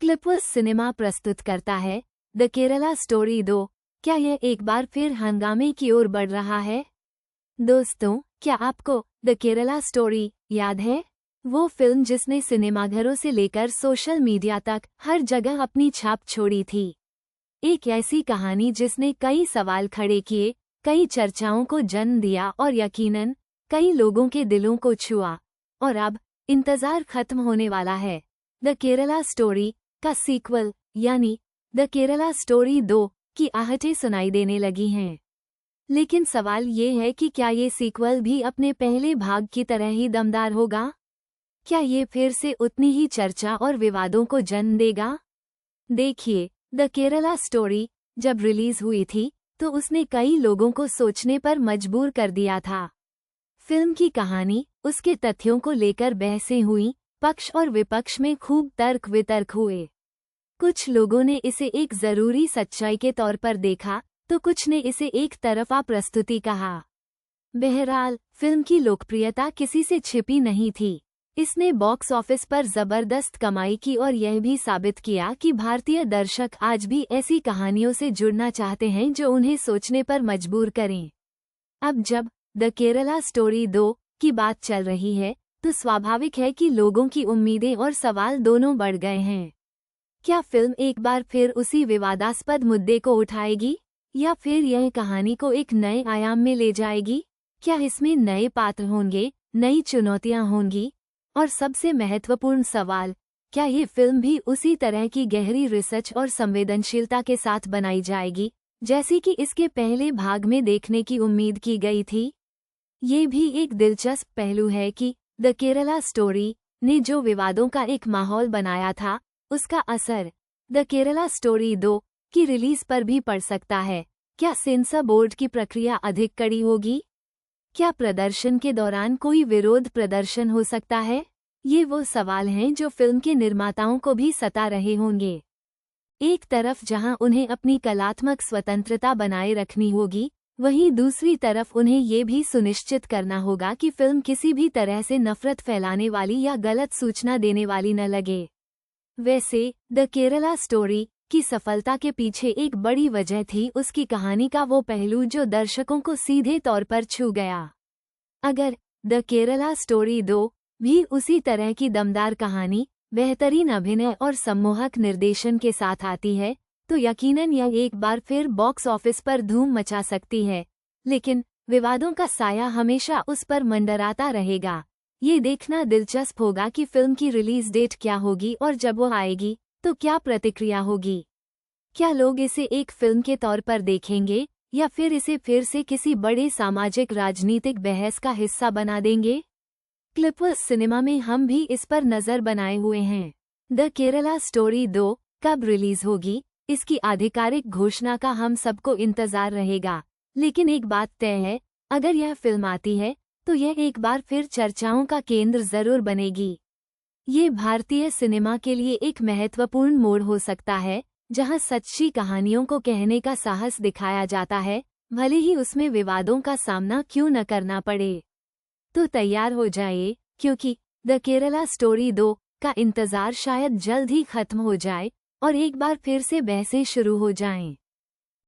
क्लिपवर्स cinema प्रस्तुत करता है द केरला स्टोरी 2। क्या यह एक बार फिर हंगामे की ओर बढ़ रहा है? दोस्तों, क्या आपको द केरला स्टोरी याद है? वो फिल्म जिसने सिनेमाघरों से लेकर सोशल मीडिया तक हर जगह अपनी छाप छोड़ी थी। एक ऐसी कहानी जिसने कई सवाल खड़े किए, कई चर्चाओं को जन्म दिया और यकीनन कई लोगों के दिलों को छुआ। और अब इंतजार खत्म होने वाला है। द केरला स्टोरी का सीक्वल यानी द केरला स्टोरी 2 की आहटें सुनाई देने लगी हैं। लेकिन सवाल ये है कि क्या ये सीक्वल भी अपने पहले भाग की तरह ही दमदार होगा? क्या ये फिर से उतनी ही चर्चा और विवादों को जन्म देगा? देखिए, द केरला स्टोरी जब रिलीज हुई थी तो उसने कई लोगों को सोचने पर मजबूर कर दिया था। फिल्म की कहानी, उसके तथ्यों को लेकर बहसें हुईं, पक्ष और विपक्ष में खूब तर्क वितर्क हुए। कुछ लोगों ने इसे एक जरूरी सच्चाई के तौर पर देखा तो कुछ ने इसे एक तरफा प्रस्तुति कहा। बहरहाल, फिल्म की लोकप्रियता किसी से छिपी नहीं थी। इसने बॉक्स ऑफिस पर जबरदस्त कमाई की और यह भी साबित किया कि भारतीय दर्शक आज भी ऐसी कहानियों से जुड़ना चाहते हैं जो उन्हें सोचने पर मजबूर करें। अब जब द केरला स्टोरी 2 की बात चल रही है तो स्वाभाविक है कि लोगों की उम्मीदें और सवाल दोनों बढ़ गए हैं। क्या फिल्म एक बार फिर उसी विवादास्पद मुद्दे को उठाएगी या फिर यह कहानी को एक नए आयाम में ले जाएगी? क्या इसमें नए पात्र होंगे, नई चुनौतियां होंगी? और सबसे महत्वपूर्ण सवाल, क्या ये फिल्म भी उसी तरह की गहरी रिसर्च और संवेदनशीलता के साथ बनाई जाएगी जैसी कि इसके पहले भाग में देखने की उम्मीद की गई थी? ये भी एक दिलचस्प पहलू है कि द केरला स्टोरी ने जो विवादों का एक माहौल बनाया था, उसका असर द केरला स्टोरी 2 की रिलीज पर भी पड़ सकता है। क्या सेंसर बोर्ड की प्रक्रिया अधिक कड़ी होगी? क्या प्रदर्शन के दौरान कोई विरोध प्रदर्शन हो सकता है? ये वो सवाल हैं जो फिल्म के निर्माताओं को भी सता रहे होंगे। एक तरफ जहां उन्हें अपनी कलात्मक स्वतंत्रता बनाए रखनी होगी, वहीं दूसरी तरफ उन्हें ये भी सुनिश्चित करना होगा कि फिल्म किसी भी तरह से नफरत फैलाने वाली या गलत सूचना देने वाली न लगे। वैसे, द केरला स्टोरी की सफलता के पीछे एक बड़ी वजह थी उसकी कहानी का वो पहलू जो दर्शकों को सीधे तौर पर छू गया। अगर द केरला स्टोरी 2 भी उसी तरह की दमदार कहानी, बेहतरीन अभिनय और सम्मोहक निर्देशन के साथ आती है तो यकीनन यह एक बार फिर बॉक्स ऑफिस पर धूम मचा सकती है। लेकिन विवादों का साया हमेशा उस पर मंडराता रहेगा। ये देखना दिलचस्प होगा कि फिल्म की रिलीज डेट क्या होगी और जब वो आएगी तो क्या प्रतिक्रिया होगी। क्या लोग इसे एक फिल्म के तौर पर देखेंगे या फिर इसे फिर से किसी बड़े सामाजिक राजनीतिक बहस का हिस्सा बना देंगे? क्लिपवर्स सिनेमा में हम भी इस पर नजर बनाए हुए हैं। द केरला स्टोरी 2 कब रिलीज होगी, इसकी आधिकारिक घोषणा का हम सबको इंतजार रहेगा। लेकिन एक बात तय है, अगर यह फिल्म आती है तो यह एक बार फिर चर्चाओं का केंद्र जरूर बनेगी। ये भारतीय सिनेमा के लिए एक महत्वपूर्ण मोड़ हो सकता है, जहां सच्ची कहानियों को कहने का साहस दिखाया जाता है, भले ही उसमें विवादों का सामना क्यों न करना पड़े। तो तैयार हो जाइए, क्योंकि द केरला स्टोरी 2 का इंतजार शायद जल्द ही खत्म हो जाए और एक बार फिर से बहसें शुरू हो जाएं।